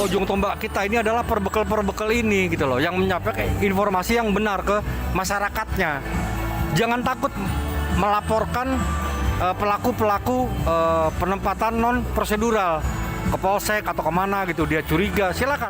ujung tombak kita ini adalah perbekal ini gitu loh, yang menyampaikan informasi yang benar ke masyarakatnya. Jangan takut melaporkan pelaku-pelaku penempatan non prosedural ke polsek atau kemana gitu, dia curiga, silakan.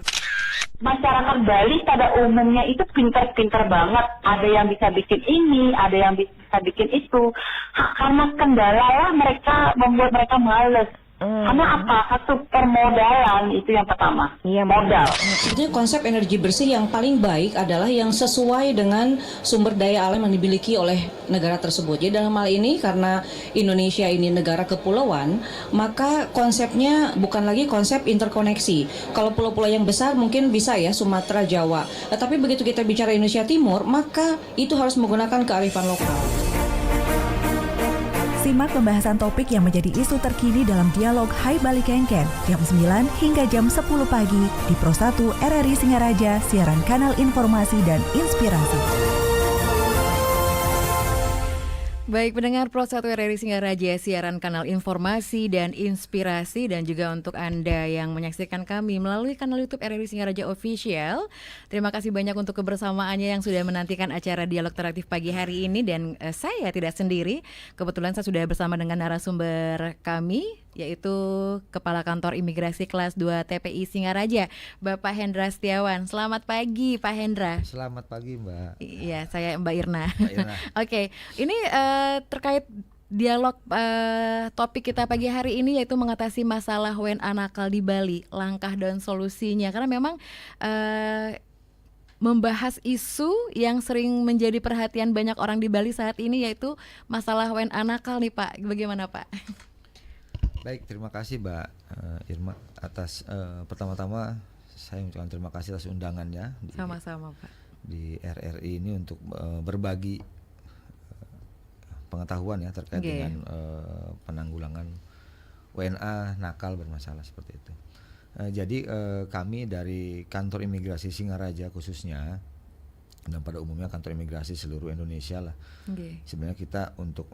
Masyarakat Bali pada umumnya itu pintar-pintar banget. Ada yang bisa bikin ini, ada yang bisa bikin itu. Karena kendala lah mereka membuat mereka males. Karena apa? Satu permodalan itu yang pertama. Iya, modal. Sebetulnya konsep energi bersih yang paling baik adalah yang sesuai dengan sumber daya alam yang dimiliki oleh negara tersebut. Jadi dalam hal ini karena Indonesia ini negara kepulauan, maka konsepnya bukan lagi konsep interkoneksi. Kalau pulau-pulau yang besar mungkin bisa ya Sumatera, Jawa. Tapi begitu kita bicara Indonesia Timur, maka itu harus menggunakan kearifan lokal. Simak pembahasan topik yang menjadi isu terkini dalam dialog Hai Bali Kengken jam 9 hingga jam 10 pagi di Pro 1 RRI Singaraja, siaran kanal informasi dan inspirasi. Baik, pendengar Pro 1 RRI Singaraja, siaran kanal informasi dan inspirasi, dan juga untuk Anda yang menyaksikan kami melalui kanal YouTube RRI Singaraja Official. Terima kasih banyak untuk kebersamaannya yang sudah menantikan acara Dialog Interaktif pagi hari ini, dan saya tidak sendiri. Kebetulan saya sudah bersama dengan narasumber kami, yaitu Kepala Kantor Imigrasi Kelas 2 TPI Singaraja, Bapak Hendra Setiawan. Selamat pagi, Pak Hendra. Selamat pagi, Mbak. Iya, saya Mbak Irna. Mbak Irna. Oke, ini terkait dialog topik kita pagi hari ini, yaitu mengatasi masalah WNA nakal di Bali, langkah dan solusinya. Karena memang membahas isu yang sering menjadi perhatian banyak orang di Bali saat ini, yaitu masalah WNA nakal nih, Pak. Bagaimana, Pak? Baik, terima kasih Mbak Irma atas pertama-tama saya mengucapkan terima kasih atas undangannya Sama-sama, Pak. di RRI ini untuk berbagi pengetahuan ya terkait dengan penanggulangan WNA nakal bermasalah seperti itu. Jadi kami dari Kantor Imigrasi Singaraja khususnya, dan pada umumnya kantor imigrasi seluruh Indonesia lah. Sebenarnya kita untuk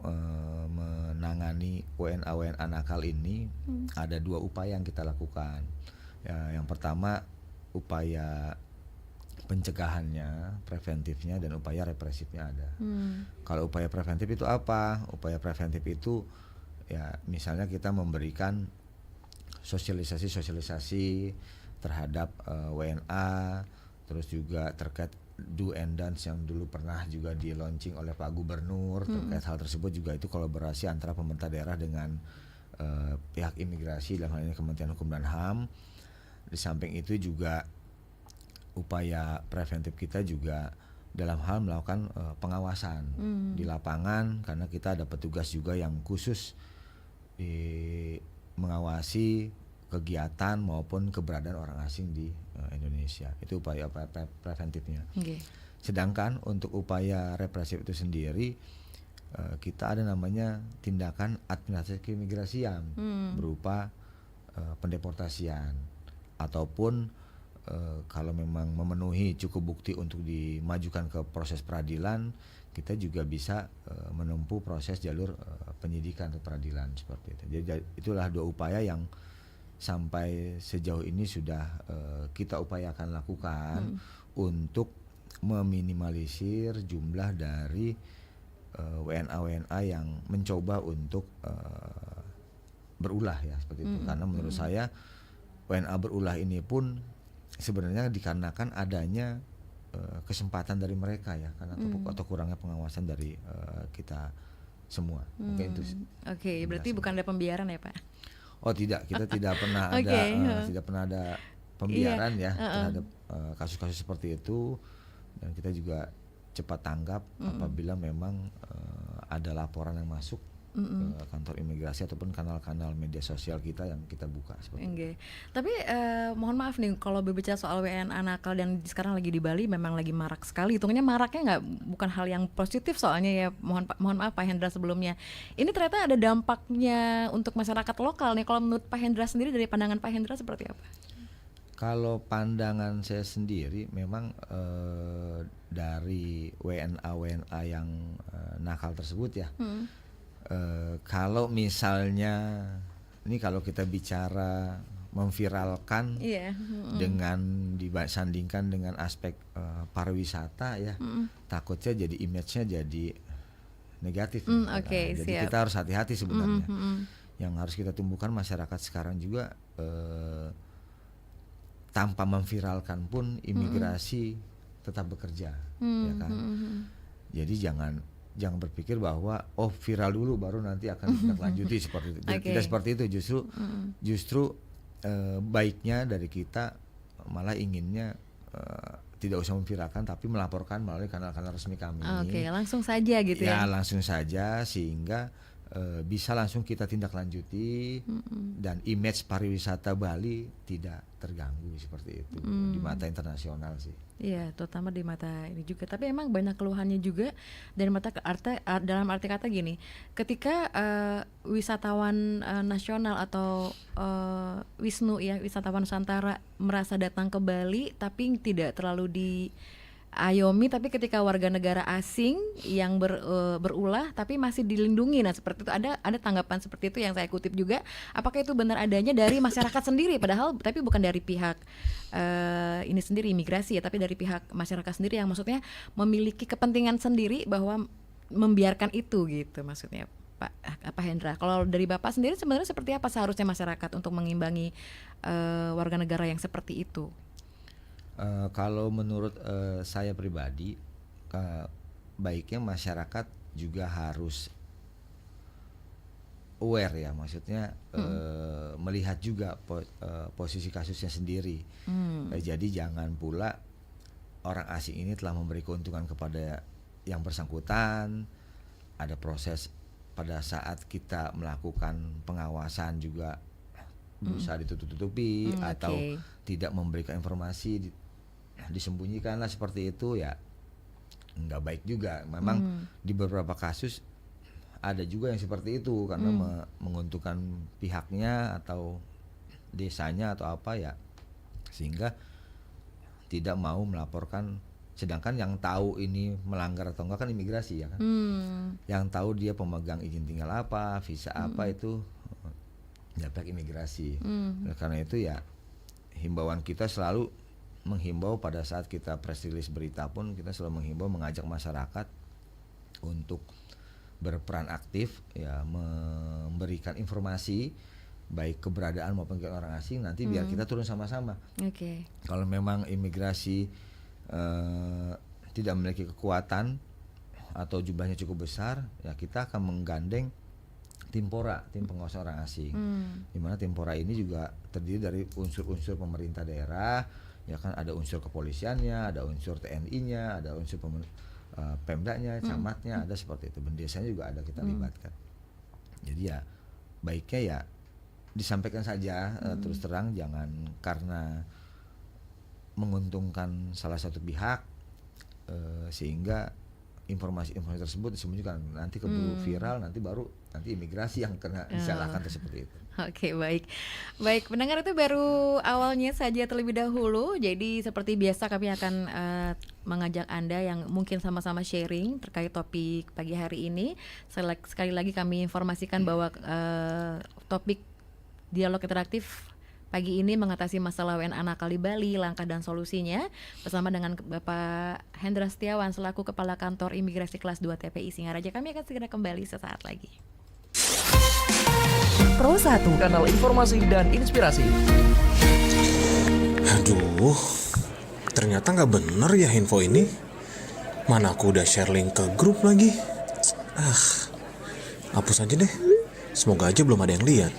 menangani WNA nakal ini ada dua upaya yang kita lakukan. Ya, yang pertama upaya pencegahannya, preventifnya, dan upaya represifnya ada. Kalau upaya preventif itu apa? Upaya preventif itu ya misalnya kita memberikan sosialisasi terhadap WNA, terus juga terkait do and dance yang dulu pernah juga di launching oleh Pak Gubernur. Terkait hal tersebut juga itu kolaborasi antara pemerintah daerah dengan pihak imigrasi, dalam hal ini Kementerian Hukum dan HAM. Di samping itu juga upaya preventif kita juga dalam hal melakukan pengawasan di lapangan, karena kita ada petugas juga yang khusus mengawasi kegiatan maupun keberadaan orang asing di Indonesia. Itu upaya preventifnya. Sedangkan untuk upaya represif itu sendiri kita ada namanya tindakan administrasi keimigrasian berupa pendeportasian, ataupun kalau memang memenuhi cukup bukti untuk dimajukan ke proses peradilan, kita juga bisa menempuh proses jalur penyidikan atau peradilan seperti itu. Jadi itulah dua upaya yang sampai sejauh ini sudah kita upayakan lakukan untuk meminimalisir jumlah dari WNA yang mencoba untuk berulah ya seperti itu. Karena menurut saya WNA berulah ini pun sebenarnya dikarenakan adanya kesempatan dari mereka ya, karena atau kurangnya pengawasan dari kita semua. Mungkin itu. Oke, berarti bukan ada pembiaran ya, Pak? Oh tidak, kita tidak pernah ada tidak pernah ada pembiaran ya terhadap kasus-kasus seperti itu, dan kita juga cepat tanggap apabila memang ada laporan yang masuk ke kantor imigrasi ataupun kanal-kanal media sosial kita yang kita buka seperti itu. Tapi mohon maaf nih, kalau berbicara soal WNA nakal dan sekarang lagi di Bali memang lagi marak sekali. Hitungnya maraknya bukan hal yang positif soalnya ya. Mohon maaf Pak Hendra sebelumnya. Ini ternyata ada dampaknya untuk masyarakat lokal nih. Kalau menurut Pak Hendra sendiri, dari pandangan Pak Hendra seperti apa? Kalau pandangan saya sendiri memang dari WNA yang nakal tersebut ya. Kalau misalnya ini kalau kita bicara memviralkan dengan disandingkan dengan aspek pariwisata ya, takutnya jadi image-nya jadi negatif. Oke, Jadi siap. kita harus hati-hati sebenarnya. Yang harus kita tumbuhkan masyarakat sekarang juga tanpa memviralkan pun imigrasi tetap bekerja, ya kan. Jadi jangan berpikir bahwa viral dulu baru nanti akan ditindaklanjuti seperti itu. Tidak seperti itu, justru baiknya dari kita malah inginnya tidak usah memviralkan tapi melaporkan melalui kanal-kanal resmi kami. Langsung saja gitu ya. Ya, langsung saja sehingga bisa langsung kita tindak lanjuti dan image pariwisata Bali tidak terganggu seperti itu di mata internasional sih. Iya, terutama di mata ini juga. Tapi emang banyak keluhannya juga dalam arti kata gini, ketika wisatawan nasional atau Wisnu ya, wisatawan Nusantara merasa datang ke Bali tapi tidak terlalu diayomi, tapi ketika warga negara asing yang berulah tapi masih dilindungi. Nah, seperti itu ada tanggapan seperti itu yang saya kutip juga. Apakah itu benar adanya dari masyarakat sendiri padahal tapi bukan dari pihak ini sendiri imigrasi ya, tapi dari pihak masyarakat sendiri yang maksudnya memiliki kepentingan sendiri bahwa membiarkan itu gitu maksudnya Pak Hendra. Kalau dari Bapak sendiri sebenarnya seperti apa seharusnya masyarakat untuk mengimbangi warga negara yang seperti itu? Kalau menurut saya pribadi, baiknya masyarakat juga harus aware ya, maksudnya melihat juga posisi kasusnya sendiri. Jadi jangan pula orang asing ini telah memberi keuntungan kepada yang bersangkutan, ada proses pada saat kita melakukan pengawasan juga berusaha ditutup-tutupi atau tidak memberikan informasi, disembunyikan lah seperti itu ya, nggak baik juga. Memang di beberapa kasus ada juga yang seperti itu karena menguntungkan pihaknya atau desanya atau apa ya, sehingga tidak mau melaporkan. Sedangkan yang tahu ini melanggar atau enggak kan imigrasi ya kan. Yang tahu dia pemegang izin tinggal apa, visa apa itu ya pihak imigrasi. Karena itu ya himbauan kita selalu menghimbau pada saat kita press release berita pun kita selalu menghimbau, mengajak masyarakat untuk berperan aktif ya, memberikan informasi baik keberadaan maupun ke orang asing, nanti biar kita turun sama-sama. Kalau memang imigrasi tidak memiliki kekuatan atau jumlahnya cukup besar, ya kita akan menggandeng Timpora, tim pengawas orang asing. Di mana Timpora ini juga terdiri dari unsur-unsur pemerintah daerah, ya kan, ada unsur kepolisiannya, ada unsur TNI-nya, ada unsur Pemdanya, camatnya, ada seperti itu. Desanya juga ada kita libatkan. Jadi ya baiknya ya disampaikan saja terus terang, jangan karena menguntungkan salah satu pihak sehingga informasi-informasi tersebut disembunyikan, nanti keburu viral, nanti imigrasi yang kena disalahkan seperti itu. Baik, pendengar, itu baru awalnya saja terlebih dahulu. Jadi seperti biasa kami akan mengajak Anda yang mungkin sama-sama sharing terkait topik pagi hari ini. Sekali lagi kami informasikan bahwa topik dialog interaktif pagi ini mengatasi masalah WNA nakal di Bali, langkah dan solusinya, bersama dengan Bapak Hendra Setiawan selaku Kepala Kantor Imigrasi Kelas 2 TPI Singaraja. Kami akan segera kembali sesaat lagi. Pro 1, kanal informasi dan inspirasi. Aduh, ternyata nggak bener ya info ini. Mana aku udah share link ke grup lagi. Hapus aja deh. Semoga aja belum ada yang lihat.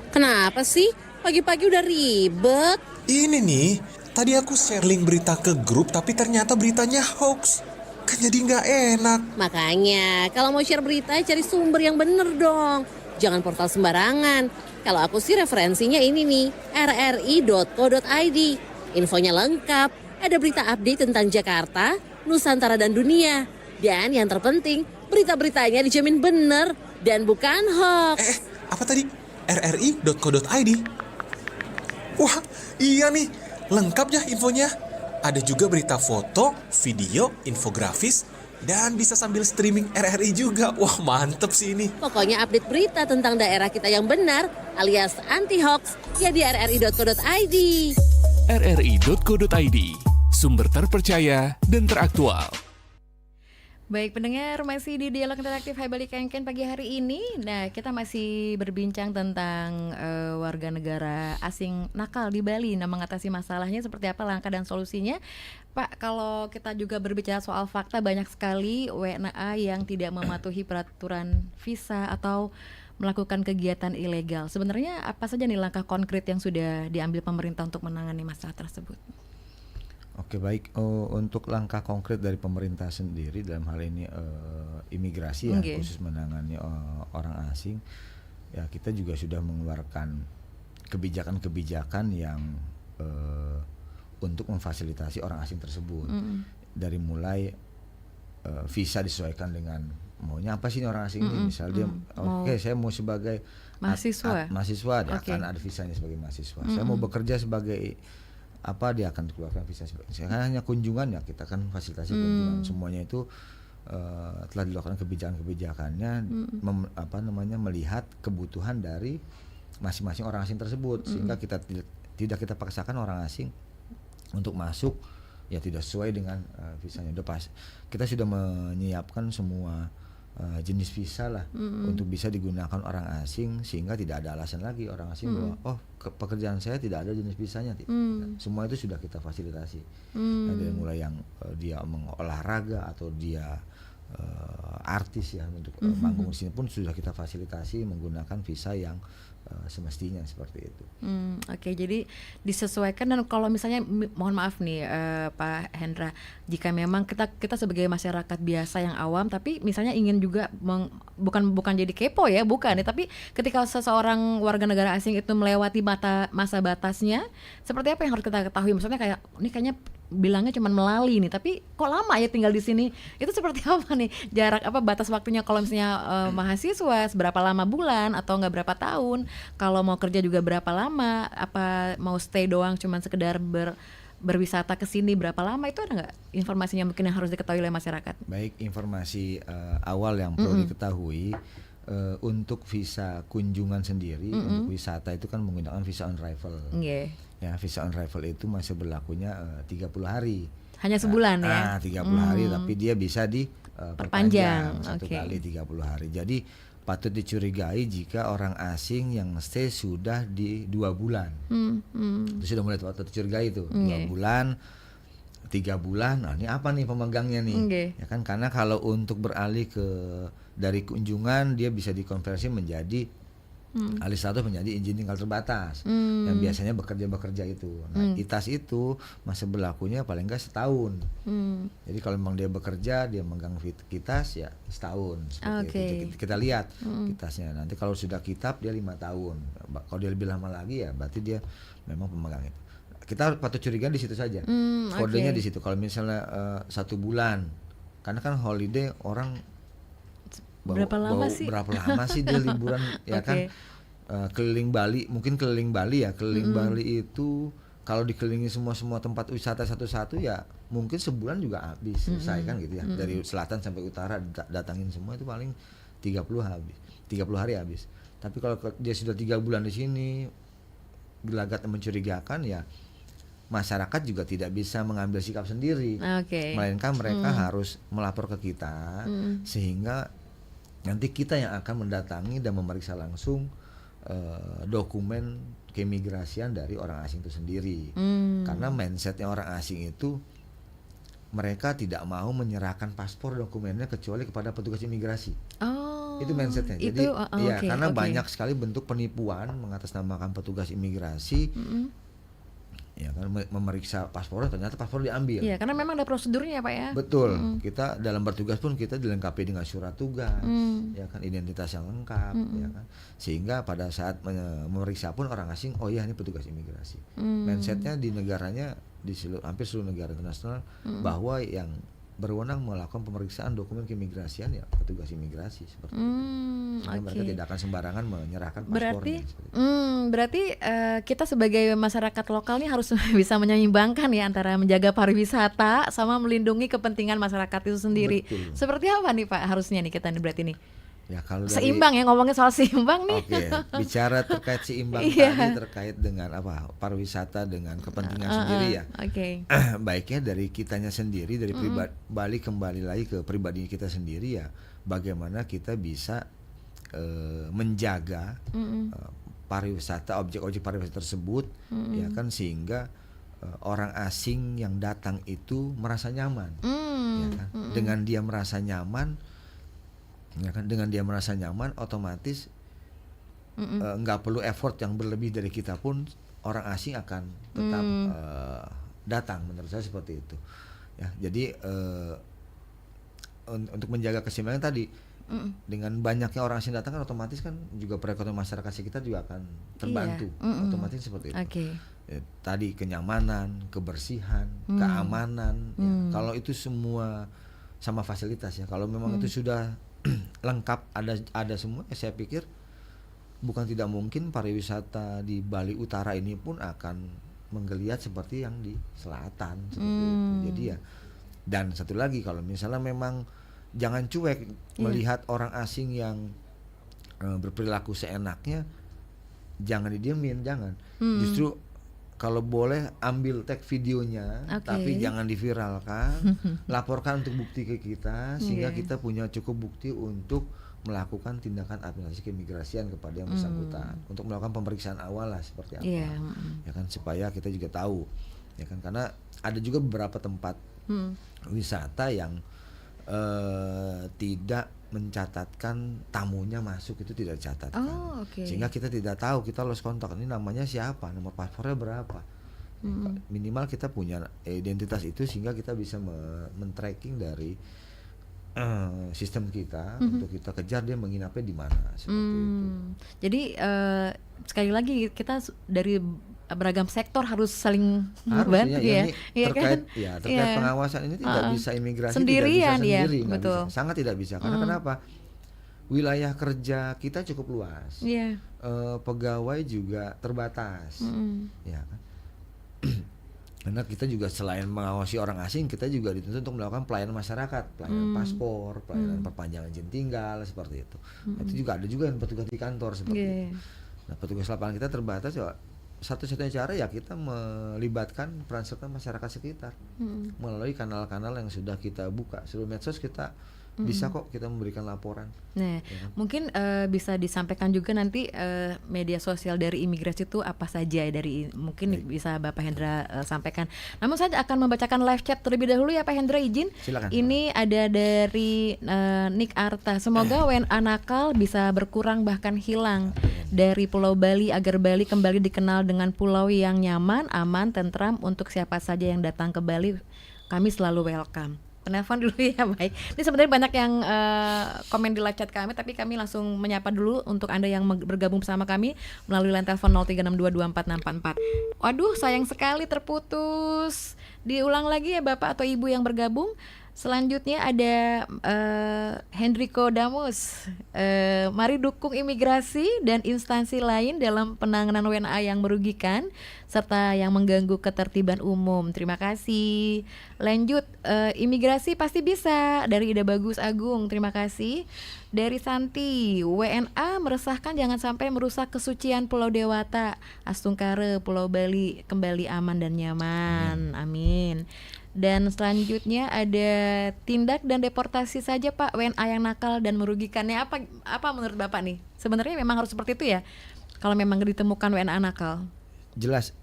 Kenapa sih? Pagi-pagi udah ribet. Ini nih, tadi aku share link berita ke grup tapi ternyata beritanya hoax. Kan jadi nggak enak. Makanya, kalau mau share berita cari sumber yang bener dong. Jangan portal sembarangan. Kalau aku sih referensinya ini nih, rri.co.id. Infonya lengkap, ada berita update tentang Jakarta, Nusantara dan dunia. Dan yang terpenting, berita-beritanya dijamin bener dan bukan hoax. Apa tadi? rri.co.id. Wah, iya nih, lengkap ya infonya. Ada juga berita foto, video, infografis, Dan bisa sambil streaming RRI juga. Wah, mantep sih ini. Pokoknya update berita tentang daerah kita yang benar alias anti-hoax ya di rri.co.id. rri.co.id, sumber terpercaya dan teraktual. Baik pendengar, masih di Dialog Interaktif Hai Bali Kengken pagi hari ini. Nah, kita masih berbincang tentang warga negara asing nakal di Bali. Nah, mengatasi masalahnya seperti apa langkah dan solusinya. Pak, kalau kita juga berbicara soal fakta, banyak sekali WNA yang tidak mematuhi peraturan visa atau melakukan kegiatan ilegal. Sebenarnya apa saja nih langkah konkret yang sudah diambil pemerintah untuk menangani masalah tersebut? Oke, baik. Untuk langkah konkret dari pemerintah sendiri dalam hal ini imigrasi ya, khusus menangani orang asing, ya kita juga sudah mengeluarkan kebijakan-kebijakan yang untuk memfasilitasi orang asing tersebut. Dari mulai visa disesuaikan dengan maunya apa sih ini orang asing ini. Misal dia saya mau sebagai mahasiswa dia akan ada visanya sebagai mahasiswa. Saya mau bekerja sebagai apa, dia akan dikeluarkan visa. Sekarang hanya kunjungan ya kita kan fasilitasi kunjungan. Semuanya itu telah dilakukan kebijakan-kebijakannya melihat kebutuhan dari masing-masing orang asing tersebut, sehingga kita tidak kita paksakan orang asing untuk masuk ya tidak sesuai dengan visanya. Udah pas kita sudah menyiapkan semua jenis visa lah untuk bisa digunakan orang asing, sehingga tidak ada alasan lagi orang asing bahwa pekerjaan saya tidak ada jenis visanya. Semua itu sudah kita fasilitasi. Dari mulai yang dia mengolahraga atau dia artis ya untuk manggung di sini pun sudah kita fasilitasi menggunakan visa yang semestinya seperti itu. Oke, jadi disesuaikan. Dan kalau misalnya mohon maaf nih Pak Hendra, jika memang kita sebagai masyarakat biasa yang awam tapi misalnya ingin juga bukan jadi kepo ya, bukan ya, tapi ketika seseorang warga negara asing itu melewati masa batasnya, seperti apa yang harus kita ketahui? Maksudnya kayak ini kayaknya bilangnya cuma melalui nih, tapi kok lama ya tinggal di sini? Itu seperti apa nih jarak batas waktunya? Kalau misalnya mahasiswa seberapa lama bulan atau nggak berapa tahun? Kalau mau kerja juga berapa lama? Apa mau stay doang cuma sekedar berwisata ke sini berapa lama? Itu ada nggak informasinya mungkin yang harus diketahui oleh masyarakat? Baik, informasi awal yang perlu diketahui untuk visa kunjungan sendiri, untuk wisata itu kan menggunakan visa on arrival. Ya, visa on arrival itu masih berlakunya 30 hari. Hanya sebulan ya? 30 hari, tapi dia bisa diperpanjang satu kali 30 hari. Jadi patut dicurigai jika orang asing yang stay sudah di 2 bulan. Itu sudah mulai patut dicurigai itu. 2 bulan, 3 bulan, nah ini apa nih pemegangnya nih? Ya kan, karena kalau untuk beralih dari kunjungan dia bisa dikonversi menjadi alih status menjadi izin tinggal terbatas yang biasanya bekerja itu. Nah, ITAS itu masa berlakunya paling enggak setahun. Jadi kalau memang dia bekerja, dia megang kitas ya setahun seperti itu. Kita lihat kitasnya. Nanti kalau sudah kitab dia 5 tahun. Kalau dia lebih lama lagi ya berarti dia memang pemegang itu. Kita patut curiga di situ saja. Kodenya di situ. Kalau misalnya 1 bulan, karena kan holiday orang berapa lama sih dia liburan ya kan, keliling Bali, mungkin keliling Bali ya, Bali itu kalau dikelilingi semua tempat wisata satu-satu ya mungkin sebulan juga habis selesai kan gitu ya, dari selatan sampai utara datangin semua itu paling 30 hari habis. Tapi kalau dia sudah 3 bulan di sini gelagat mencurigakan ya masyarakat juga tidak bisa mengambil sikap sendiri, melainkan mereka harus melapor ke kita sehingga nanti kita yang akan mendatangi dan memeriksa langsung dokumen keimigrasian dari orang asing itu sendiri. Karena mindsetnya orang asing itu mereka tidak mau menyerahkan paspor dokumennya kecuali kepada petugas imigrasi. Itu mindsetnya. Jadi karena banyak sekali bentuk penipuan mengatasnamakan petugas imigrasi. Ya kan, memeriksa paspornya ternyata paspor diambil. Iya, karena memang ada prosedurnya Pak ya. Betul. Kita dalam bertugas pun kita dilengkapi dengan surat tugas, ya kan, identitas yang lengkap, ya kan. Sehingga pada saat memeriksa pun orang asing, oh iya ini petugas imigrasi. Mindsetnya di negaranya hampir seluruh negara internasional bahwa yang berwenang melakukan pemeriksaan dokumen keimigrasian ya petugas imigrasi seperti itu. Sehingga mereka tidak akan sembarangan menyerahkan paspornya. Berarti kita sebagai masyarakat lokal nih harus bisa menyeimbangkan ya antara menjaga pariwisata sama melindungi kepentingan masyarakat itu sendiri. Betul. Seperti apa nih Pak harusnya nih kita nih berarti nih? Ya kalau Seimbang ya, ngomongin soal seimbang nih. Oke, bicara terkait seimbang tadi terkait dengan apa pariwisata dengan kepentingan sendiri ya. Baiknya dari kitanya sendiri, dari pribadi kembali lagi ke pribadi kita sendiri ya. Bagaimana kita bisa menjaga pariwisata, objek-objek pariwisata tersebut, ya kan, sehingga orang asing yang datang itu merasa nyaman, ya kan. Dengan dia merasa nyaman, ya kan, dengan dia merasa nyaman, otomatis nggak perlu effort yang berlebih dari kita pun orang asing akan tetap datang. Menurut saya seperti itu. Ya, jadi untuk menjaga keseimbangan tadi, dengan banyaknya orang asing datang kan otomatis kan juga perekonomian masyarakat sekitar juga akan terbantu. Otomatis seperti itu. Tadi kenyamanan, kebersihan, keamanan. Ya. Kalau itu semua sama fasilitas ya. Kalau memang itu sudah lengkap, ada semua, ya saya pikir bukan tidak mungkin pariwisata di Bali Utara ini pun akan menggeliat seperti yang di selatan seperti itu. Jadi ya, dan satu lagi, kalau misalnya memang jangan cuek melihat orang asing yang berperilaku seenaknya, jangan didiemin, jangan. Justru kalau boleh ambil tag videonya, tapi jangan diviralkan, laporkan untuk bukti ke kita, sehingga kita punya cukup bukti untuk melakukan tindakan administrasi keimigrasian kepada yang bersangkutan, untuk melakukan pemeriksaan awal lah seperti apa, ya kan, supaya kita juga tahu, ya kan, karena ada juga beberapa tempat wisata yang tidak mencatatkan tamunya masuk, itu tidak dicatatkan, sehingga kita tidak tahu, kita lost kontak, ini namanya siapa, nomor paspornya berapa, minimal kita punya identitas itu sehingga kita bisa men-tracking dari sistem kita untuk kita kejar dia menginapnya di mana seperti itu. Jadi sekali lagi kita dari beragam sektor harus saling membantu ya. Terkait pengawasan ini tidak bisa imigrasi sendirian, tidak bisa sendiri, betul. Bisa, sangat tidak bisa. Karena kenapa? Wilayah kerja kita cukup luas, pegawai juga terbatas, ya kan. Karena kita juga selain mengawasi orang asing, kita juga dituntut untuk melakukan pelayanan masyarakat, pelayanan paspor, pelayanan perpanjangan izin tinggal seperti itu. Itu juga ada juga yang petugas di kantor seperti itu. Nah, petugas lapangan kita terbatas ya. Satu-satunya cara ya kita melibatkan peran serta masyarakat sekitar melalui kanal-kanal yang sudah kita buka. Seluruh medsos kita bisa kok kita memberikan laporan. Nah, mungkin bisa disampaikan juga nanti media sosial dari imigrasi itu apa saja dari mungkin bisa Bapak Hendra sampaikan. Namun saya akan membacakan live chat terlebih dahulu ya Pak Hendra, izin. Silakan. Ini ada dari Nick Arta. Semoga WNA nakal bisa berkurang bahkan hilang dari Pulau Bali agar Bali kembali dikenal dengan pulau yang nyaman, aman, tentram untuk siapa saja yang datang ke Bali. Kami selalu welcome. Penelpon dulu ya, baik. Ini sebenarnya banyak yang komen di live chat kami, tapi kami langsung menyapa dulu untuk Anda yang bergabung bersama kami melalui line telepon 0362244644. Waduh, sayang sekali terputus. Diulang lagi ya Bapak atau Ibu yang bergabung. Selanjutnya ada Hendriko Damus. Mari dukung imigrasi dan instansi lain dalam penanganan WNA yang merugikan serta yang mengganggu ketertiban umum. Terima kasih. Lanjut, imigrasi pasti bisa, dari Ida Bagus Agung. Terima kasih. Dari Santi, WNA meresahkan, jangan sampai merusak kesucian Pulau Dewata, Astungkare, Pulau Bali kembali aman dan nyaman. Amin. Dan selanjutnya ada tindak dan deportasi saja Pak WNA yang nakal dan merugikannya. Apa menurut Bapak nih? Sebenarnya memang harus seperti itu ya kalau memang ditemukan WNA nakal? Jelas,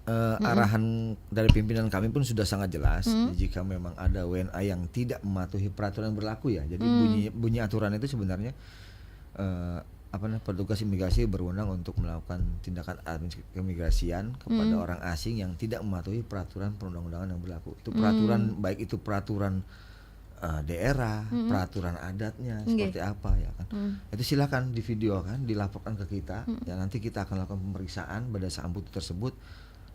arahan dari pimpinan kami pun sudah sangat jelas. Jika memang ada WNA yang tidak mematuhi peraturan yang berlaku ya. Jadi bunyi aturan itu sebenarnya petugas imigrasi berwenang untuk melakukan tindakan administrasi keimigrasian kepada orang asing yang tidak mematuhi peraturan perundang-undangan yang berlaku. Itu peraturan, baik itu peraturan daerah, peraturan adatnya seperti apa ya kan. Itu silakan di video kan, dilaporkan ke kita. Ya nanti kita akan lakukan pemeriksaan berdasarkan bukti tersebut,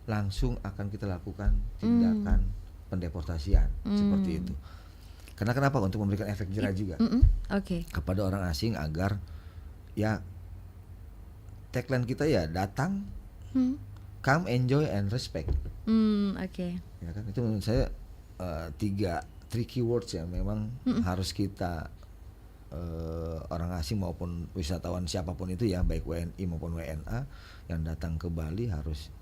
langsung akan kita lakukan tindakan pendeportasian seperti itu. Karena kenapa? Untuk memberikan efek jerah juga Oke. kepada orang asing agar ya tagline kita ya datang, come, enjoy, and respect. Oke. Ya kan itu menurut saya 3 tricky words ya memang harus kita orang asing maupun wisatawan siapapun itu ya, baik WNI maupun WNA yang datang ke Bali harus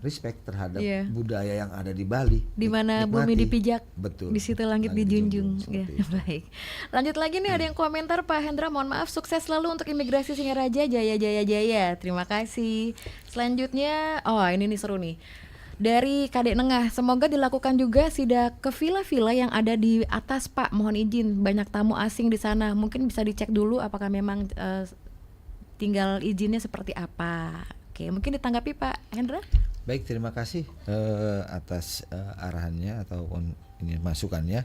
respect terhadap budaya yang ada di Bali. Di mana bumi dipijak, betul. Di situ langit dijunjung. Ya, itu. baik. Lanjut lagi nih, ada yang komentar, Pak Hendra, mohon maaf, sukses selalu untuk imigrasi Singaraja, jaya jaya jaya. Terima kasih. Selanjutnya, ini nih seru nih. Dari Kadek Nengah, semoga dilakukan juga sidak ke villa-villa yang ada di atas, Pak. Mohon izin, banyak tamu asing di sana. Mungkin bisa dicek dulu apakah memang tinggal izinnya seperti apa. Oke, mungkin ditanggapi Pak Hendra. Baik, terima kasih atas arahannya ataupun ini masukannya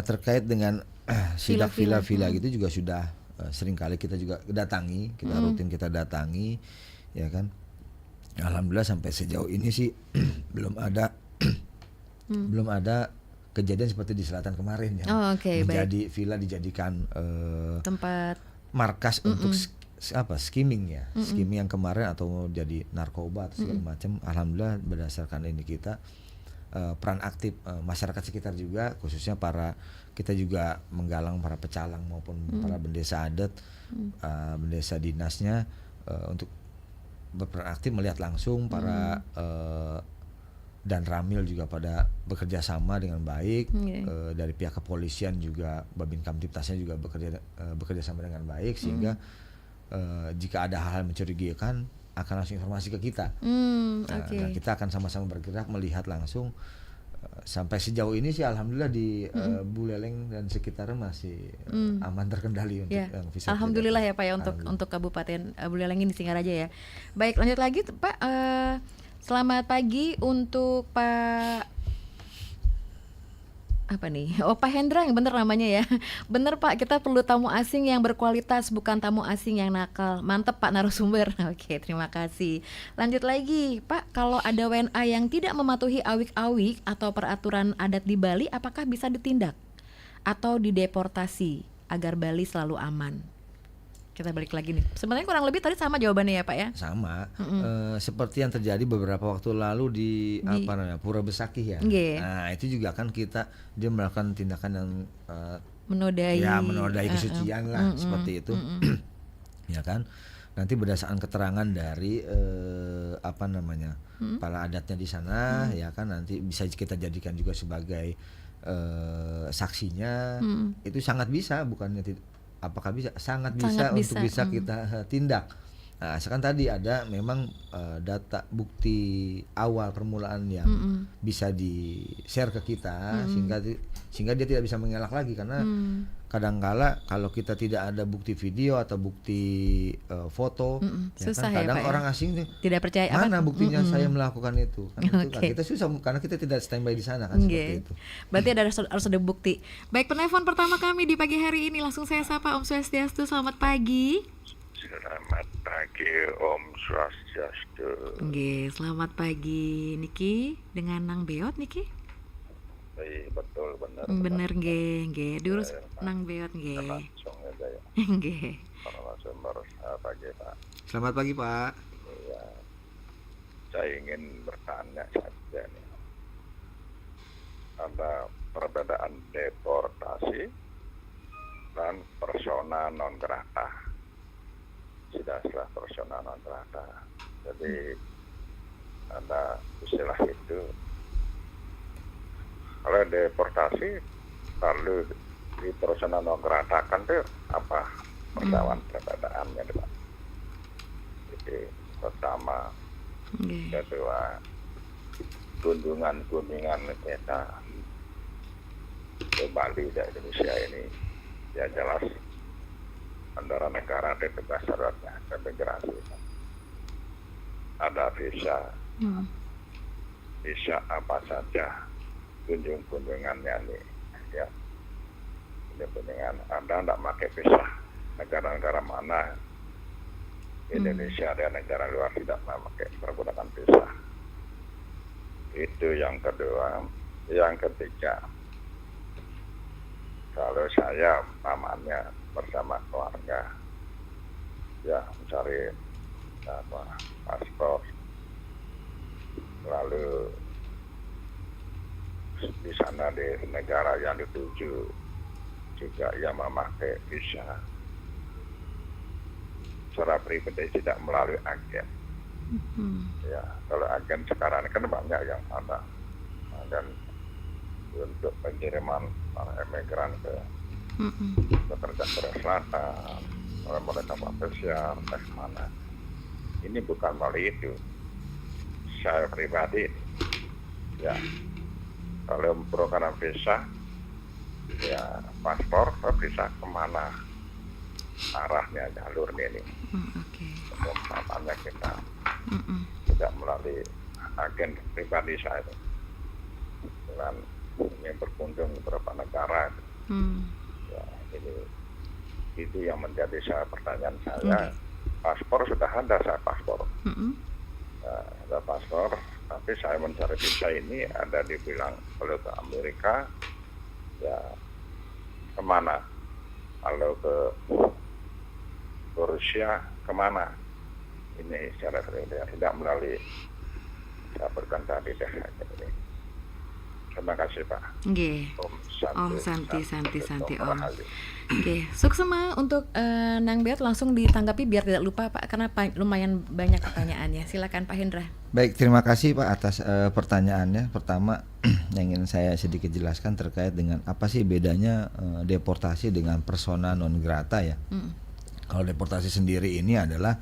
terkait dengan sidak villa-villa gitu juga sudah seringkali kita juga datangi, kita rutin kita datangi, ya kan. Alhamdulillah sampai sejauh ini sih belum ada kejadian seperti di selatan kemarin ya. Menjadi villa dijadikan tempat markas untuk skimming ya. Skimming yang kemarin atau jadi narkoba atau segala macam. Alhamdulillah berdasarkan ini kita peran aktif masyarakat sekitar juga, khususnya kita juga menggalang para pecalang maupun para bendesa adat, bendesa dinasnya untuk berperan aktif melihat langsung para dan Ramil juga pada bekerja sama dengan baik. Dari pihak kepolisian juga Babin Kamtiptasnya juga bekerja sama dengan baik, sehingga jika ada hal-hal mencurigakan akan langsung informasi ke kita. Nah, kita akan sama-sama bergerak melihat langsung. Sampai sejauh ini sih alhamdulillah di Buleleng dan sekitarnya masih aman terkendali untuk yang visa. Alhamdulillah ya Pak ya untuk Kabupaten Buleleng ini Singaraja ya. Baik, lanjut lagi Pak. Selamat pagi untuk Pak Pak Hendra, yang bener namanya ya. Bener Pak, kita perlu tamu asing yang berkualitas, bukan tamu asing yang nakal. Mantep Pak narasumber. Oke, terima kasih. Lanjut lagi Pak, kalau ada WNA yang tidak mematuhi awik-awik atau peraturan adat di Bali, apakah bisa ditindak atau dideportasi agar Bali selalu aman? Kita balik lagi nih. Sebenarnya kurang lebih tadi sama jawabannya ya Pak ya. Sama. Seperti yang terjadi beberapa waktu lalu di Pura Besakih ya. Nah itu juga kan dia melakukan tindakan yang menodai kesucian lah seperti itu. Ya kan. Nanti berdasarkan keterangan dari kepala adatnya di sana, ya kan, nanti bisa kita jadikan juga sebagai saksinya. Itu sangat bisa, bukannya apakah bisa? Sangat bisa untuk bisa kita tindak. Nah, sekarang tadi ada memang data bukti awal permulaan yang bisa di-share ke kita, sehingga dia tidak bisa mengelak lagi, karena kadangkala kalau kita tidak ada bukti video atau bukti foto, ya susah kan, kadang ya, Pak, orang asing tidak percaya mana buktinya saya melakukan itu, kan itu kan kita susah karena kita tidak standby di sana kan, seperti itu. Berarti harus ada bukti. Baik, penelpon pertama kami di pagi hari ini, langsung saya sapa. Om Swastiastu, selamat pagi. Selamat pagi, Om Swastiastu. Selamat pagi Niki dengan Nang Beot Niki. Betul, benar. Bener nggih, diurus Nang Beot nggih. Langsung aja ya. Nggih. Pagi Pak. Selamat pagi Pak. Ya, saya ingin bertanya saja nih. Ada perbedaan deportasi dan persona non grata. Sudah persona non grata. Jadi ada istilah itu. Kalau deportasi lalu di persona non grata kan tuh apa perbedaannya Pak? Jadi pertama, kedua, kunjungan kita ke Bali dan Indonesia ini ya jelas antara negara bebas syaratnya dan migrasi. Ada visa apa saja kunjungannya nih ya. Kunjungan Anda tidak pakai visa negara-negara mana Indonesia dan negara luar tidak memakai pergunakan visa. Itu yang kedua. Yang ketiga, Kalau saya namanya bersama keluarga, ya mencari paspor, lalu di sana di negara yang dituju juga yang memakai visa secara pribadi, tidak melalui agen. Ya, kalau agen sekarang kan banyak yang ada agen untuk pengiriman para emigran ke bekerja Korea Selatan, oleh mereka Malaysia, entah mana. Ini bukan melalui itu. Saya pribadi, ya, kalau program visa, ya paspor, visa kemana arahnya, jalurnya ini. Namanya kita tidak melalui agen pribadi saya itu. Dengan ingin berkunjung ke beberapa negara. Ya, ini itu yang menjadi pertanyaan saya. Paspor sudah ada, saya paspor. Ada paspor, tapi saya mencari visa ini ada dibilang kalau ke Amerika, ya kemana? Kalau ke Rusia kemana? Ini secara tidak melalui, saya berikan tadi deh ini. Terima kasih Pak. Nggih. Om Santi Om. Oke, suksema untuk Nang Beat, langsung ditanggapi biar tidak lupa Pak, karena lumayan banyak pertanyaannya. Silakan Pak Hendra. Baik, terima kasih Pak atas pertanyaannya. Pertama yang ingin saya sedikit jelaskan terkait dengan apa sih bedanya deportasi dengan persona non grata ya. Kalau deportasi sendiri ini adalah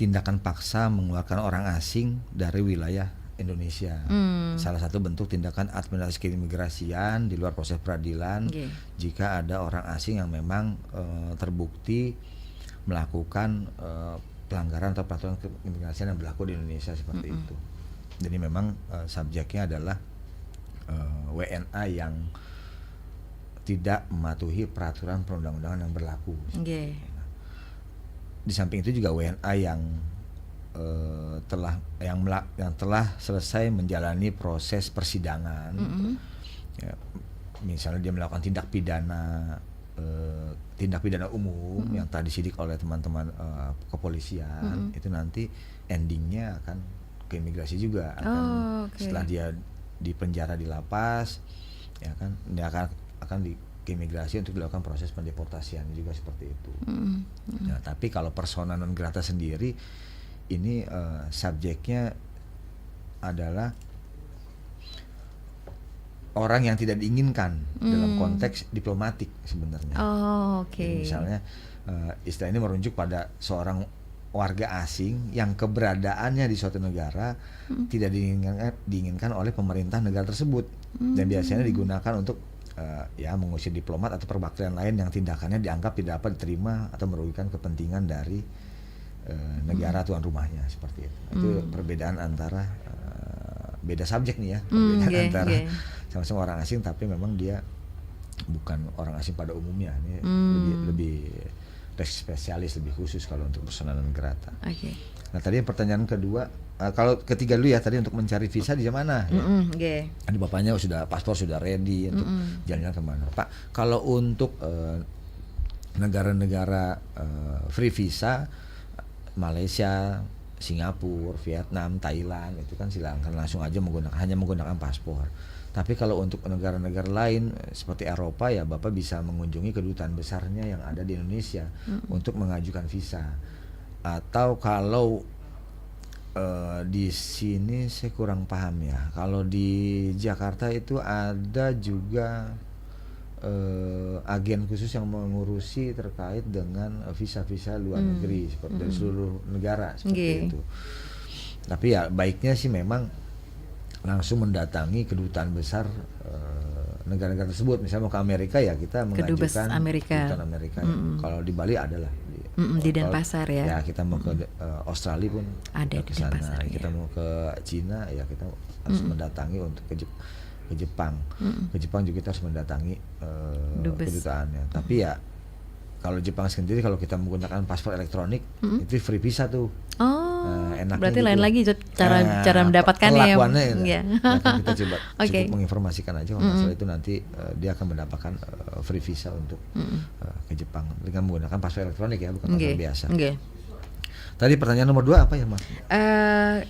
tindakan paksa mengeluarkan orang asing dari wilayah Indonesia. Salah satu bentuk tindakan administrasi keimigrasian di luar proses peradilan jika ada orang asing yang memang terbukti melakukan pelanggaran atau peraturan keimigrasian yang berlaku di Indonesia seperti itu. Jadi memang subjeknya adalah WNA yang tidak mematuhi peraturan perundang-undangan yang berlaku. Di samping itu juga WNA yang telah selesai menjalani proses persidangan, ya, misalnya dia melakukan tindak pidana umum yang tadi disidik oleh teman-teman kepolisian, itu nanti endingnya akan ke imigrasi juga, setelah dia dipenjara di lapas, ya kan, dia akan di ke imigrasi untuk dilakukan proses pendeportasian juga seperti itu. Nah, tapi kalau persona non grata sendiri ini subjeknya adalah orang yang tidak diinginkan dalam konteks diplomatik sebenarnya. Jadi misalnya istilah ini merujuk pada seorang warga asing yang keberadaannya di suatu negara tidak diinginkan oleh pemerintah negara tersebut, dan biasanya digunakan untuk ya mengusir diplomat atau perwakilan lain yang tindakannya dianggap tidak dapat diterima atau merugikan kepentingan dari negara tuan rumahnya, seperti itu. Itu perbedaan antara beda subjek nih ya, perbedaan antara sama-sama orang asing tapi memang dia bukan orang asing pada umumnya. Ini lebih spesialis, lebih khusus kalau untuk persona non grata. Nah tadi pertanyaan kedua, kalau ketiga dulu ya, tadi untuk mencari visa di mana? Tadi bapaknya sudah paspor sudah ready untuk jalan-jalan kemana? Pak, kalau untuk negara-negara free visa, Malaysia, Singapura, Vietnam, Thailand, itu kan silakan langsung aja hanya menggunakan paspor. Tapi kalau untuk negara-negara lain seperti Eropa ya Bapak bisa mengunjungi kedutaan besarnya yang ada di Indonesia untuk mengajukan visa. Atau kalau di sini saya kurang paham ya. Kalau di Jakarta itu ada juga agen khusus yang mengurusi terkait dengan visa-visa luar negeri seperti dari seluruh negara seperti itu. Tapi ya baiknya sih memang langsung mendatangi kedutaan besar negara-negara tersebut. Misalnya mau ke Amerika ya kita mengajukan kedutaan Amerika. Ya. Kalau di Bali adalah di Denpasar ya. Ya kita mau ke Australia pun ada di Denpasar. Kita mau ke Cina ya kita harus mendatangi untuk ke Jepang. Ke Jepang juga kita harus mendatangi kedutaannya. Tapi ya kalau Jepang sendiri kalau kita menggunakan paspor elektronik itu free visa tuh. enaknya berarti gitu. lain lagi cara mendapatkannya ya. Perlakuannya Iya. akan kita coba Oke. cukup menginformasikan aja kalau masalah itu nanti dia akan mendapatkan free visa untuk ke Jepang dengan menggunakan paspor elektronik ya, bukan paspor biasa. Tadi pertanyaan nomor 2 apa ya, Mas?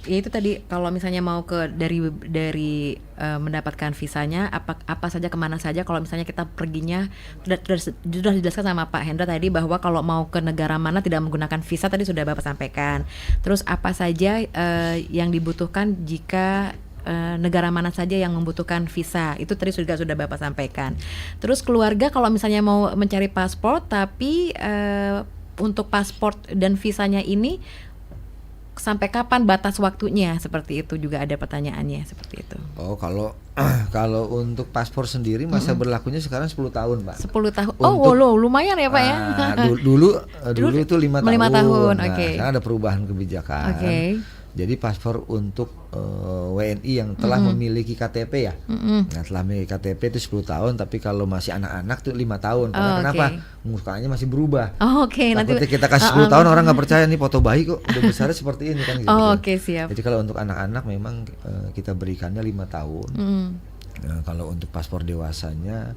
Ya itu tadi kalau misalnya mau ke dari mendapatkan visanya apa saja, kemana saja. Kalau misalnya kita perginya sudah dijelaskan sama Pak Hendra tadi bahwa kalau mau ke negara mana tidak menggunakan visa, tadi sudah Bapak sampaikan. Terus apa saja yang dibutuhkan jika negara mana saja yang membutuhkan visa, itu tadi sudah Bapak sampaikan. Terus keluarga kalau misalnya mau mencari paspor tapi untuk paspor dan visanya ini sampai kapan batas waktunya, seperti itu juga ada pertanyaannya seperti itu. Oh, kalau untuk paspor sendiri masa berlakunya sekarang 10 tahun, Pak. 10 tahun. Oh, lumayan ya, Pak ya. Dulu itu 5 tahun. 5 tahun, Nah, oke. sekarang ada perubahan kebijakan. Oke. Jadi paspor untuk WNI yang telah memiliki KTP ya. Nah, telah memiliki KTP itu 10 tahun, tapi kalau masih anak-anak tuh 5 tahun. Karena kenapa? Mukanya masih berubah. Nanti kita kasih 10 tahun orang nggak percaya nih foto bayi kok udah besarnya seperti ini kan gitu. Siap. Jadi kalau untuk anak-anak memang kita berikannya 5 tahun. Nah, kalau untuk paspor dewasanya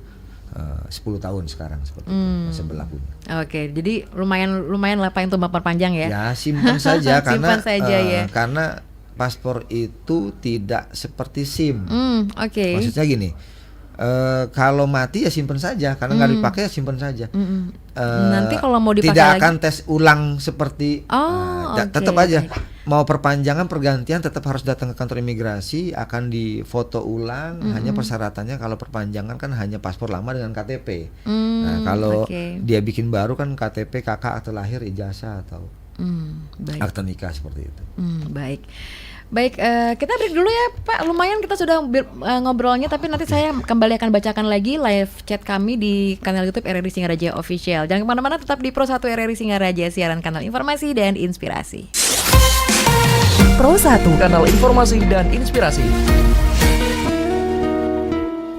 10 tahun sekarang seperti itu masa berlakunya. Oke, jadi lumayan lah Pak untuk memperpanjang ya. Ya, simpan saja karena Simpan saja ya. karena paspor itu tidak seperti SIM. Oke. Maksudnya gini, kalau mati ya simpan saja, karena nggak dipakai ya simpan saja. Nanti kalau mau dipakai tidak lagi akan tes ulang seperti tetap aja. Mau perpanjangan pergantian tetap harus datang ke kantor imigrasi, akan difoto ulang. Hanya persyaratannya kalau perpanjangan kan hanya paspor lama dengan KTP. Nah, kalau dia bikin baru kan KTP, kakak, akte lahir, ijazah atau akte nikah seperti itu. Baik, kita break dulu ya Pak. Lumayan kita sudah ngobrolnya, tapi nanti saya kembali akan bacakan lagi live chat kami di kanal YouTube RRI Singaraja Official. Jangan kemana-mana, tetap di Pro 1 RRI Singaraja, siaran kanal informasi dan inspirasi. Pro 1, kanal informasi dan inspirasi.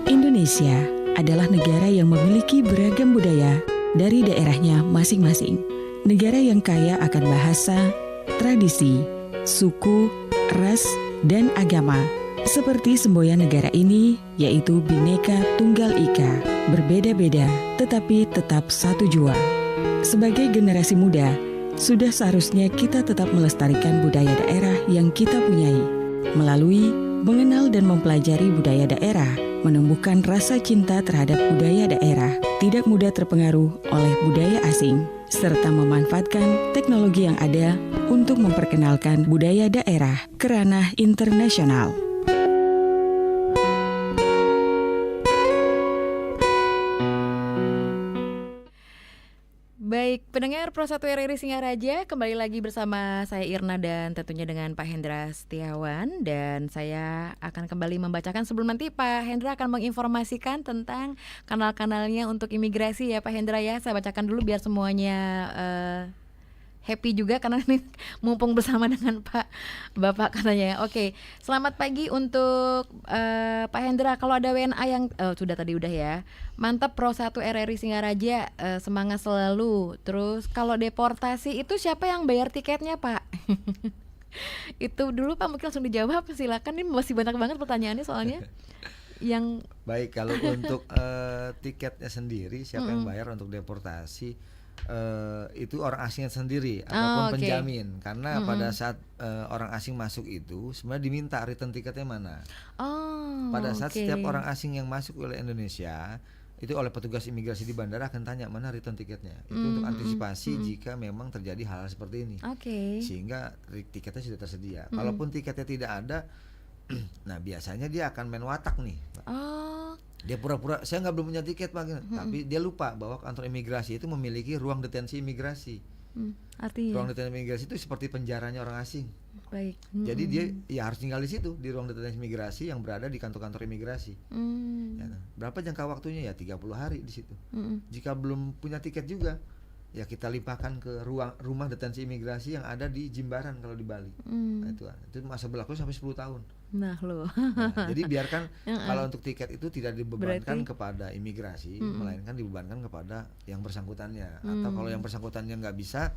Indonesia adalah negara yang memiliki beragam budaya dari daerahnya masing-masing. Negara yang kaya akan bahasa, tradisi, suku, ras, dan agama. Seperti semboyan negara ini, yaitu Bhinneka Tunggal Ika, berbeda-beda tetapi tetap satu jua. Sebagai generasi muda, sudah seharusnya kita tetap melestarikan budaya daerah yang kita punyai. Melalui mengenal dan mempelajari budaya daerah, menumbuhkan rasa cinta terhadap budaya daerah, tidak mudah terpengaruh oleh budaya asing, serta memanfaatkan teknologi yang ada untuk memperkenalkan budaya daerah ke ranah internasional. Baik, pendengar Pro 1 RRI Singaraja, kembali lagi bersama saya Irna dan tentunya dengan Pak Hendra Setiawan, dan saya akan kembali membacakan sebelum nanti Pak Hendra akan menginformasikan tentang kanal-kanalnya untuk imigrasi ya Pak Hendra ya. Saya bacakan dulu biar semuanya happy juga karena ini mumpung bersama dengan Bapak katanya. Oke, selamat pagi untuk Pak Hendra. Kalau ada WNA yang sudah tadi udah ya. Mantap Pro 1 RRI Singaraja, semangat selalu. Terus kalau deportasi itu siapa yang bayar tiketnya Pak? Itu dulu Pak, mungkin langsung dijawab. Silakan, ini masih banyak banget pertanyaannya soalnya. Yang baik, kalau untuk tiketnya sendiri siapa yang bayar untuk deportasi? Itu orang asingnya sendiri ataupun penjamin, karena pada saat orang asing masuk itu sebenarnya diminta return tiketnya mana. Pada saat setiap orang asing yang masuk oleh Indonesia itu oleh petugas imigrasi di bandara akan tanya mana return tiketnya. Itu untuk antisipasi jika memang terjadi hal seperti ini. Sehingga tiketnya sudah tersedia. Kalaupun tiketnya tidak ada, nah biasanya dia akan main watak nih. Dia pura-pura saya belum punya tiket Pak, tapi dia lupa bahwa kantor imigrasi itu memiliki ruang detensi imigrasi. Artinya ruang detensi imigrasi itu seperti penjaranya orang asing. Baik. Jadi dia ya harus tinggal di situ, di ruang detensi imigrasi yang berada di kantor-kantor imigrasi. Ya, berapa jangka waktunya? Ya 30 hari di situ. Jika belum punya tiket juga, ya kita limpahkan ke rumah detensi imigrasi yang ada di Jimbaran kalau di Bali. Nah, itu masa berlaku sampai 10 tahun. Nah loh. Jadi biarkan kalau untuk tiket itu tidak dibebankan kepada imigrasi, melainkan dibebankan kepada yang bersangkutannya. Atau kalau yang bersangkutannya nggak bisa,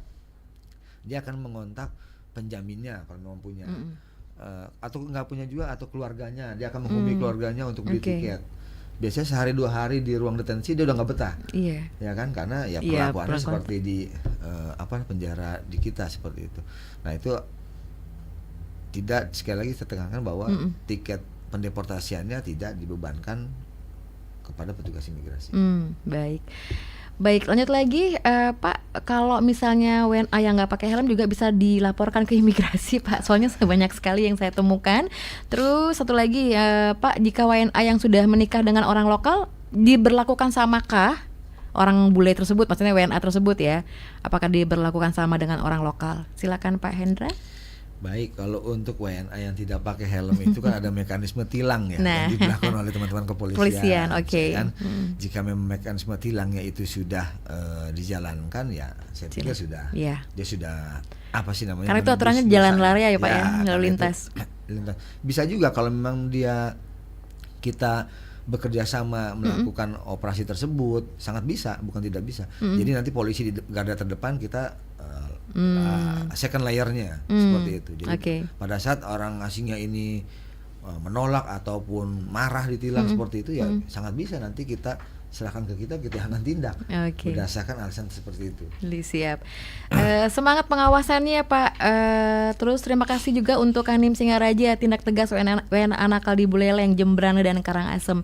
dia akan mengontak rumah detensi imigrasi yang ada di Jimbaran. Nah, itu penjaminnya kalau memang punya. Atau nggak punya juga, atau keluarganya, dia akan menghubungi keluarganya untuk beli tiket. Biasanya sehari 2 hari di ruang detensi dia udah nggak betah, ya kan, karena ya perlakuannya seperti di penjara di kita seperti itu. Nah itu tidak, sekali lagi saya tekankan bahwa tiket pendeportasiannya tidak dibebankan kepada petugas imigrasi. Baik, lanjut lagi, Pak. Kalau misalnya WNA yang nggak pakai helm juga bisa dilaporkan ke imigrasi, Pak. Soalnya banyak sekali yang saya temukan. Terus satu lagi, Pak, jika WNA yang sudah menikah dengan orang lokal diberlakukan samakah orang bule tersebut, maksudnya WNA tersebut ya? Apakah diberlakukan sama dengan orang lokal? Silakan Pak Hendra. Baik, kalau untuk WNA yang tidak pakai helm itu kan ada mekanisme tilang ya, yang dilakukan oleh teman-teman kepolisian. Kan? Jika memang mekanisme tilangnya itu sudah dijalankan, ya saya pikir sudah, dia sudah apa sih namanya? Karena itu aturannya jalan raya ya Pak ya, lalu lintas. Bisa juga kalau memang kita bekerja sama melakukan operasi tersebut, sangat bisa, bukan tidak bisa. Jadi nanti polisi di garda terdepan, kita second layernya seperti itu. Jadi pada saat orang asingnya ini menolak ataupun marah ditilang seperti itu, ya sangat bisa nanti kita serahkan ke kita akan tindak berdasarkan alasan seperti itu. Siap. Semangat pengawasannya Pak. Terus terima kasih juga untuk Kanim Singaraja, tindak tegas WNA nakal di Buleleng, Jembrana dan Karangasem.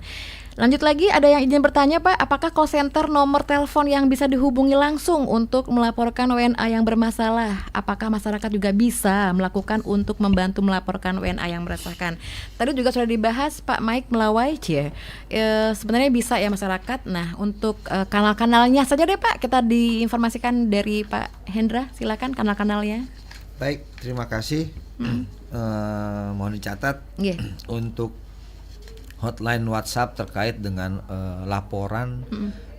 Lanjut lagi, ada yang izin bertanya Pak, apakah call center nomor telepon yang bisa dihubungi langsung untuk melaporkan WNA yang bermasalah? Apakah masyarakat juga bisa melakukan untuk membantu melaporkan WNA yang meresahkan? Tadi juga sudah dibahas Pak Mike Melawai, sebenarnya bisa ya masyarakat. Nah untuk kanal-kanalnya saja deh Pak, kita diinformasikan dari Pak Hendra, silakan kanal-kanalnya. Baik, terima kasih. Mohon dicatat untuk hotline WhatsApp terkait dengan laporan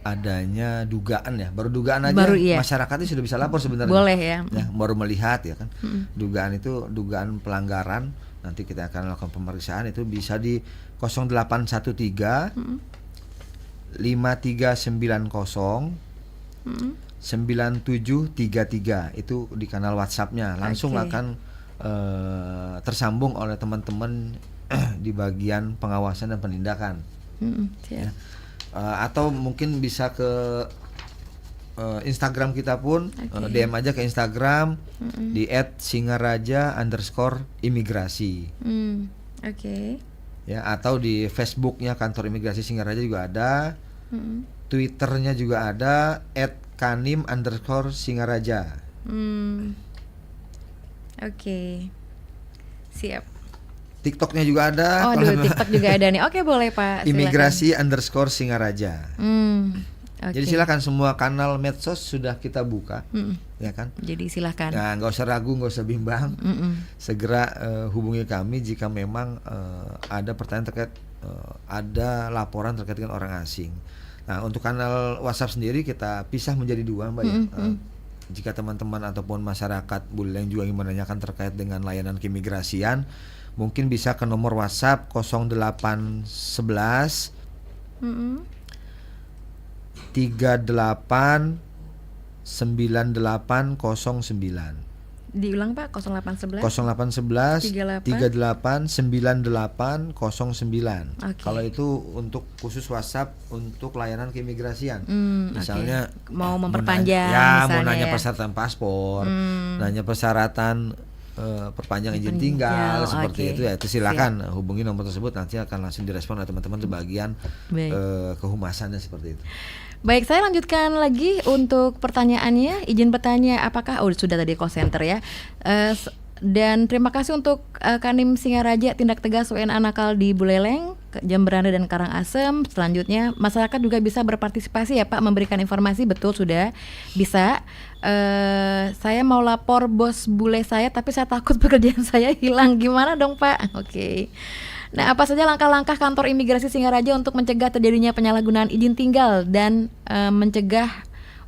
adanya dugaan ya, baru dugaan aja masyarakatnya sudah bisa lapor sebenarnya. Boleh ya. Baru melihat ya kan. Dugaan itu dugaan pelanggaran, nanti kita akan lakukan pemeriksaan, itu bisa di 0813 5390 9733, itu di kanal WhatsApp-nya langsung akan tersambung oleh teman-teman di bagian pengawasan dan penindakan. Atau mungkin bisa ke Instagram kita pun, DM aja ke Instagram di @singaraja_imigrasi. Ya, atau di Facebooknya kantor imigrasi Singaraja juga ada. Twitternya juga ada @kanim_singaraja. Siap. TikToknya juga ada. TikTok juga ada nih. Oke, boleh Pak. Imigrasi_singaraja. Jadi silakan, semua kanal medsos sudah kita buka, ya kan. Jadi silakan. Nah, nggak usah ragu, nggak usah bimbang. Segera hubungi kami jika memang ada pertanyaan terkait, ada laporan terkait dengan orang asing. Nah, untuk kanal WhatsApp sendiri kita pisah menjadi 2, Mbak. Jika teman-teman ataupun masyarakat Buleleng juga ingin menanyakan terkait dengan layanan keimigrasian, mungkin bisa ke nomor WhatsApp 0811 38 9809. Diulang Pak, 0811 38 9809. Kalau itu untuk khusus WhatsApp untuk layanan keimigrasian. Misalnya mau memperpanjang, mau nanya persyaratan paspor, nanya persyaratan perpanjang izin tinggal seperti itu, ya itu silakan hubungi nomor tersebut, nanti akan langsung direspon oleh teman-teman di bagian kehumasannya seperti itu. Baik, saya lanjutkan lagi untuk pertanyaannya. Izin bertanya, apakah sudah tadi call center ya? Dan terima kasih untuk Kanim Singaraja, tindak tegas WNA nakal di Buleleng, Jembrana dan Karangasem. Selanjutnya masyarakat juga bisa berpartisipasi ya Pak, memberikan informasi. Betul, sudah bisa. Saya mau lapor bos bule saya, tapi saya takut pekerjaan saya hilang. Gimana dong Pak? Nah, apa saja langkah-langkah kantor imigrasi Singaraja untuk mencegah terjadinya penyalahgunaan izin tinggal dan mencegah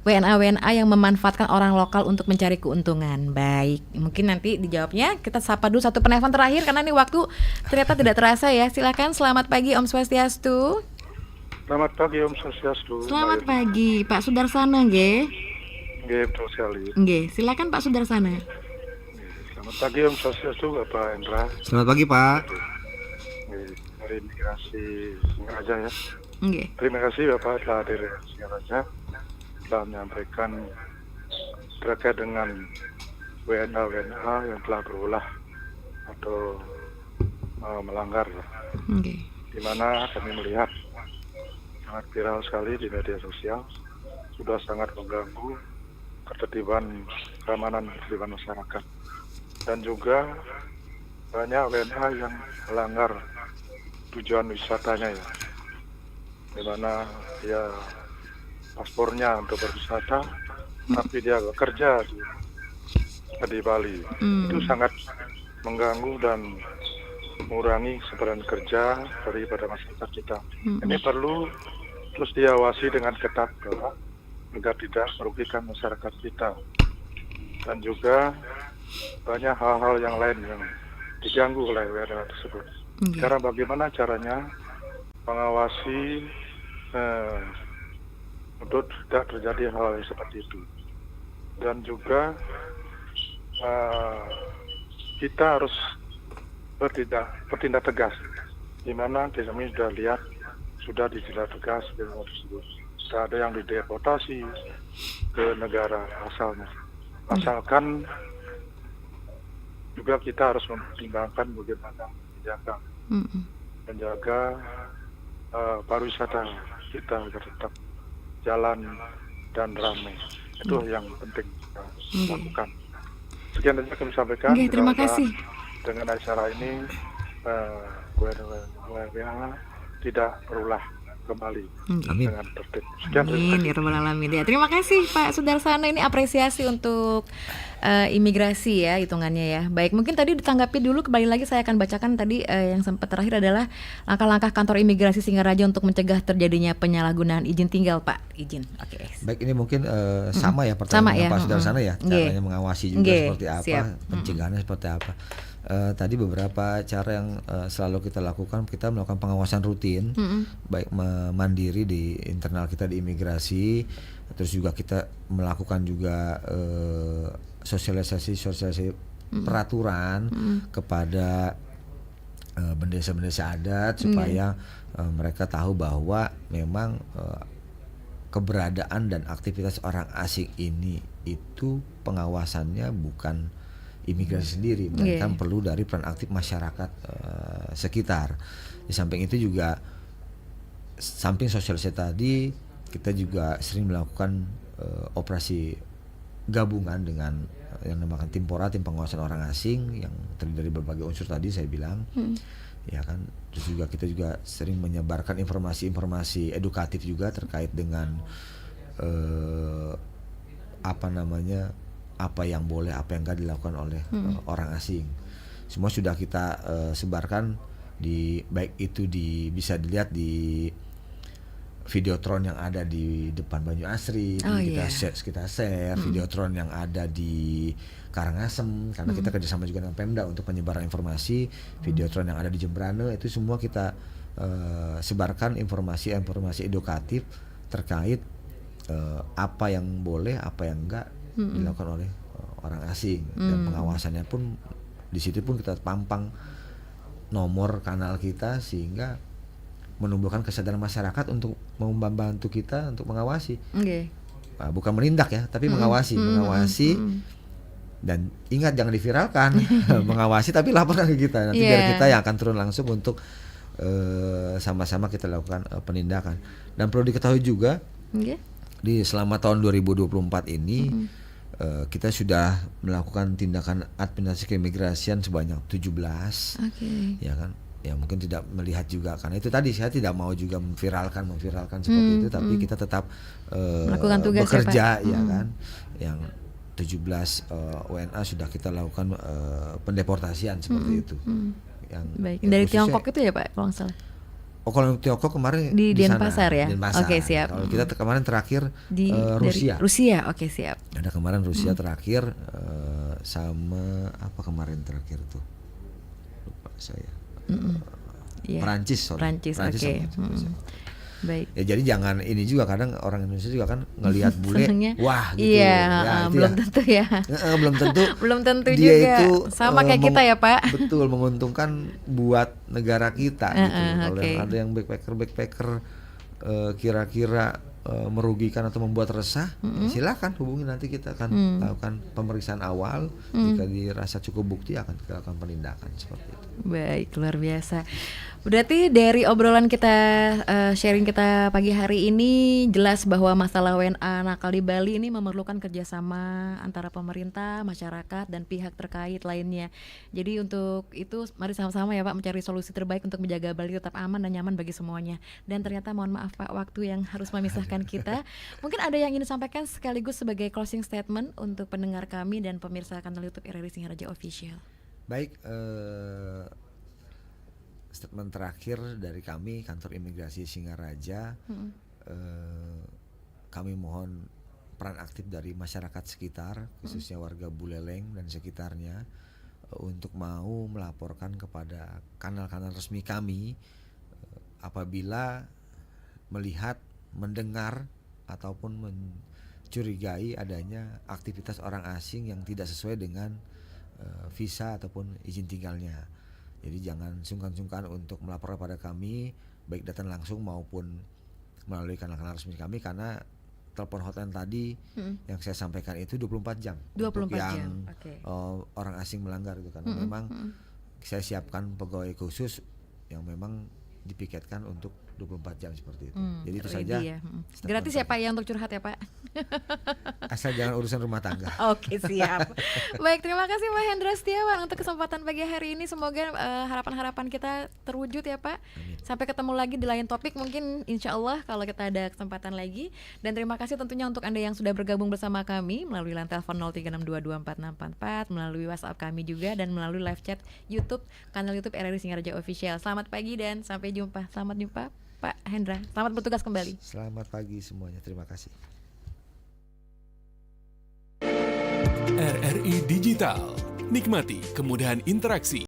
WNA yang memanfaatkan orang lokal untuk mencari keuntungan? Baik, mungkin nanti dijawabnya. Kita sapa dulu satu penelpon terakhir karena ini waktu ternyata tidak terasa ya. Silakan, selamat pagi Om Swastiastu. Selamat pagi Om Swastiastu. Selamat pagi Pak Sudarsana nggih. Nggih, betul sekali. Nggih, silakan Pak Sudarsana. Selamat Selamat pagi Om Swastiastu Bapak Hendra. Selamat pagi Pak. Dari Imigrasi Singaraja ya. Oke. Terima kasih Bapak telah hadir di Singaraja, telah menyampaikan terkait dengan WNA yang telah berulah atau melanggar, di mana kami melihat sangat viral sekali di media sosial, sudah sangat mengganggu ketertiban keamanan ketertiban masyarakat, dan juga banyak WNA yang melanggar tujuan wisatanya ya, di mana dia paspornya untuk berwisata tapi dia bekerja di Bali. Itu sangat mengganggu dan mengurangi kesempatan kerja daripada masyarakat kita. Ini perlu terus diawasi dengan ketat agar tidak merugikan masyarakat kita. Dan juga banyak hal-hal yang lain yang diganggu oleh WNA tersebut. Karena bagaimana caranya mengawasi untuk tidak terjadi hal yang seperti itu. Dan juga kita harus bertindak tegas, di mana kami sudah lihat sudah ditindak tegas dengan tersebut. Sudah ada yang dideportasi ke negara asalnya. Asalkan juga kita harus mempertimbangkan bagaimana menjaga pariwisata kita agar tetap jalan dan ramai. Itu yang penting kita lakukan. Sekian saja kami sampaikan. Terima kasih. Dengan acara ini WNA tidak berulah kembali dengan tertib. Sekian. Amin ya rabbal alamin. Ya, terima kasih Pak Sudarsana, ini apresiasi untuk imigrasi ya hitungannya ya. Baik, mungkin tadi ditanggapi dulu, kembali lagi saya akan bacakan tadi yang sempat terakhir adalah langkah-langkah kantor imigrasi Singaraja untuk mencegah terjadinya penyalahgunaan izin tinggal, Pak. Izin. Oke. Baik, ini mungkin sama ya pertanyaan dengan Pak Sudarsana ya. Caranya mengawasi juga seperti apa, pencegahannya seperti apa. Tadi beberapa cara yang selalu kita lakukan, kita melakukan pengawasan rutin, baik mandiri di internal kita di imigrasi, terus juga kita melakukan juga sosialisasi peraturan kepada bendesa-bendesa adat supaya mereka tahu bahwa memang keberadaan dan aktivitas orang asing ini itu pengawasannya bukan imigrasi sendiri, mereka perlu dari peran aktif masyarakat sekitar. Di samping itu juga, samping sosialisasi tadi, kita juga sering melakukan operasi gabungan dengan yang dinamakan tim pengawasan orang asing yang terdiri dari berbagai unsur tadi saya bilang, ya kan. Terus juga kita juga sering menyebarkan informasi-informasi edukatif juga terkait dengan apa yang boleh, apa yang enggak dilakukan oleh orang asing. Semua sudah kita sebarkan baik itu bisa dilihat di Videotron yang ada di depan Banyu Asri, kita share Videotron yang ada di Karangasem, karena kita kerjasama juga dengan Pemda untuk penyebaran informasi. Videotron yang ada di Jembrane, itu semua kita sebarkan informasi edukatif terkait apa yang boleh, apa yang enggak dilakukan oleh orang asing, dan pengawasannya pun di situ pun kita pampang nomor kanal kita sehingga menumbuhkan kesadaran masyarakat untuk membantu kita untuk mengawasi, bukan menindak ya, tapi mengawasi, dan ingat jangan diviralkan, mengawasi tapi laporkan ke kita, nanti biar kita yang akan turun langsung untuk sama-sama kita lakukan penindakan. Dan perlu diketahui juga di selama tahun 2024 ini kita sudah melakukan tindakan administrasi keimigrasian sebanyak 17, ya kan. Ya mungkin tidak melihat juga, karena itu tadi saya tidak mau juga memviralkan seperti itu, tapi kita tetap melakukan tugas bekerja ya kan. Yang 17 WNA sudah kita lakukan pendeportasian seperti itu. Yang baik, dari Tiongkok itu ya Pak kalau nggak salah. Oh, kalau Tiongkok kemarin di Denpasar ya. Oke, siap. Kalau kita kemarin terakhir di Rusia. Rusia, oke, siap. Ada kemarin Rusia terakhir sama apa kemarin terakhir tuh? Lupa saya. Perancis, oke. Baik. Ya jadi jangan ini juga, kadang orang Indonesia juga kan ngelihat bule, Senengnya. wah gitu. Iya, itu belum tentu ya. Belum tentu. Belum tentu dia juga. itu Sama kayak kita ya Pak. Betul, menguntungkan buat negara kita gitu. Kalau okay. yang ada yang backpacker kira-kira merugikan atau membuat resah, ya silakan hubungi, nanti kita akan lakukan pemeriksaan awal. Jika dirasa cukup bukti akan kita lakukan penindakan seperti itu. Baik, luar biasa. Berarti dari obrolan kita, sharing kita pagi hari ini, jelas bahwa masalah WNA nakal di Bali ini memerlukan kerjasama antara pemerintah, masyarakat, dan pihak terkait lainnya. Jadi untuk itu mari sama-sama ya Pak mencari solusi terbaik untuk menjaga Bali tetap aman dan nyaman bagi semuanya. Dan ternyata mohon maaf Pak, waktu yang harus memisahkan kita. Mungkin ada yang ingin disampaikan sekaligus sebagai closing statement untuk pendengar kami dan pemirsa kanal YouTube RRI Singaraja Official. Baik, statement terakhir dari kami kantor imigrasi Singaraja, kami mohon peran aktif dari masyarakat sekitar, khususnya warga Buleleng dan sekitarnya, untuk mau melaporkan kepada kanal-kanal resmi kami apabila melihat, mendengar ataupun mencurigai adanya aktivitas orang asing yang tidak sesuai dengan visa ataupun izin tinggalnya. Jadi jangan sungkan-sungkan untuk melapor kepada kami, baik datang langsung maupun melalui kanal-kanal resmi kami, karena telepon hotline tadi yang saya sampaikan itu 24 jam 24 untuk yang jam. Okay. Orang asing melanggar itu, karena memang saya siapkan pegawai khusus yang memang dipiketkan untuk 24 jam seperti itu. Jadi itu saja. Ya. Gratis ya Pak ya untuk curhat ya Pak. Asal jangan urusan rumah tangga. Oke, siap. Baik, terima kasih Pak Hendra Setiawan untuk kesempatan pagi hari ini. Semoga harapan-harapan kita terwujud ya Pak. Amin. Sampai ketemu lagi di lain topik mungkin insya Allah kalau kita ada kesempatan lagi. Dan terima kasih tentunya untuk Anda yang sudah bergabung bersama kami melalui line telepon 0362244644, melalui WhatsApp kami juga, dan melalui live chat YouTube, kanal YouTube RRI Singaraja Official. Selamat pagi dan sampai jumpa. Selamat jumpa Pak Hendra. Selamat bertugas kembali. Selamat pagi semuanya. Terima kasih. RRI Digital. Nikmati kemudahan interaksi